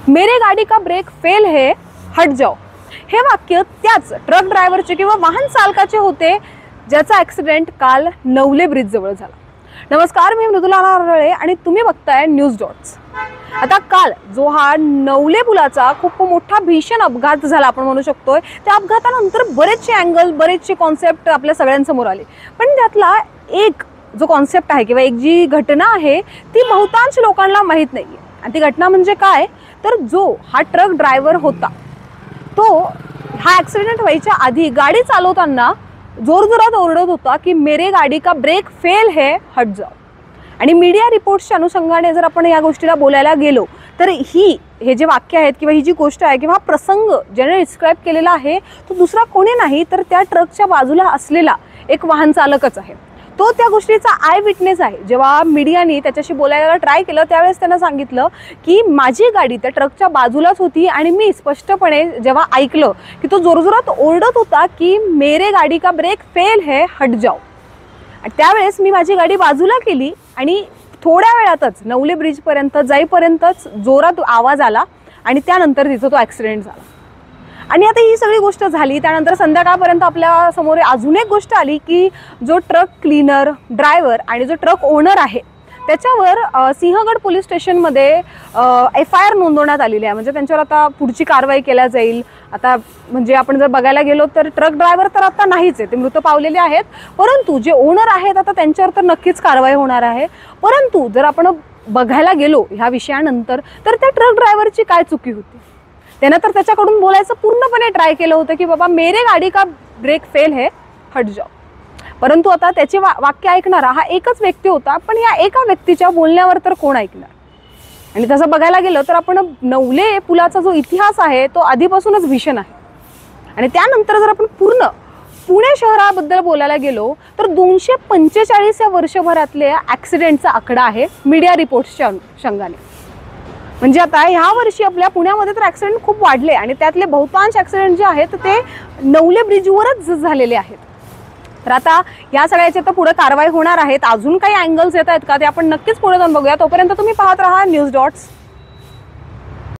मेरे गाडी का ब्रेक फेल है, हट जाओ। हे वाक्य त्याच ट्रक ड्रायव्हरचे किंवा वाहन चालकाचे होते ज्याचा ॲक्सिडेंट काल नवले ब्रिज जवळ झाला। नमस्कार, मी मृदुला नारळे आणि तुम्ही बघताय न्यूज डॉट्स। आता काल जो हा नवले पुलाचा खूप मोठा भीषण अपघात झाला आपण म्हणू शकतोय, त्या अपघातानंतर बरेचसे अँगल बरेचसे कॉन्सेप्ट आपल्या सगळ्यांसमोर आले, पण त्यातला एक जो कॉन्सेप्ट आहे किंवा एक जी घटना आहे ती बहुतांश लोकांना माहीत नाहीये। आणि ती घटना म्हणजे काय तर जो हा ट्रक ड्रायव्हर होता तो हा ॲक्सिडेंट व्हायच्या आधी गाडी चालवताना जोरजोरात ओरडत होता की मेरे गाडी का ब्रेक फेल है, हट जाओ। आणि मीडिया रिपोर्ट्सच्या अनुषंगाने जर आपण या गोष्टीला बोलायला गेलो तर हे जे वाक्य आहेत किंवा ही जी गोष्ट आहे किंवा प्रसंग ज्याने डिस्क्राईब केलेला आहे तो दुसरा कोणी नाही तर त्या ट्रकच्या बाजूला असलेला एक वाहन चालकच आहे। तो त्या गोष्टीचा आय विटनेस आहे। जेव्हा मीडियाने त्याच्याशी बोलायला ट्राय केलं त्यावेळेस त्यांना सांगितलं की माझी गाडी त्या ट्रकच्या बाजूलाच होती आणि मी स्पष्टपणे जेव्हा ऐकलं की तो जोरजोरात ओरडत होता की मेरे गाडी का ब्रेक फेल है, हट जाओ, आणि त्यावेळेस मी माझी गाडी बाजूला केली आणि थोड्या वेळातच नवले ब्रिजपर्यंत जाईपर्यंतच जोरात आवाज आला आणि त्यानंतर तिचा तो ॲक्सिडेंट झाला। आणि आता ही सगळी गोष्ट झाली त्यानंतर संध्याकाळपर्यंत आपल्या समोर अजून एक गोष्ट आली की जो ट्रक क्लीनर ड्रायव्हर आणि जो ट्रक ओनर आहे त्याच्यावर सिंहगड पोलीस स्टेशनमध्ये FIR नोंदवण्यात आलेली आहे। म्हणजे त्यांच्यावर आता पुढची कारवाई केल्या जाईल। आता म्हणजे आपण जर बघायला गेलो तर ट्रक ड्रायव्हर तर आता नाहीच आहे, ते मृत पावलेले आहेत, परंतु जे ओनर आहेत आता त्यांच्यावर तर नक्कीच कारवाई होणार आहे। परंतु जर आपण बघायला गेलो ह्या विषयानंतर तर त्या ट्रक ड्रायव्हरची काय चुकी होती, त्यानं तर त्याच्याकडून बोलायचं पूर्णपणे ट्राय केलं होतं की बाबा मेरे गाडी का ब्रेक फेल है, हट जाओ, परंतु आता त्याचे वाक्य ऐकणारा हा एकच व्यक्ती होता, पण या एका व्यक्तीच्या बोलण्यावर तर कोण ऐकणार। आणि तसं बघायला गेलं तर आपण नवले पुलाचा जो इतिहास आहे तो आधीपासूनच भीषण आहे। आणि त्यानंतर जर आपण पूर्ण पुणे शहराबद्दल बोलायला गेलो तर 245 या वर्षभरातले ॲक्सिडेंटचा आकडा आहे मीडिया रिपोर्ट्सच्या अनुषंगाने। म्हणजे आता ह्या वर्षी आपल्या पुण्यामध्ये तर ॲक्सिडेंट खूप वाढले आणि त्यातले बहुतांश ॲक्सिडेंट जे आहेत ते नवले ब्रिजवरच झालेले आहेत। तर आता या सगळ्याची तर पुढे कारवाई होणार आहेत। अजून काही अँगल्स येत आहेत का ते आपण नक्कीच पुढे जाऊन बघूया। तोपर्यंत तुम्ही पाहत राहा न्यूज डॉट्स।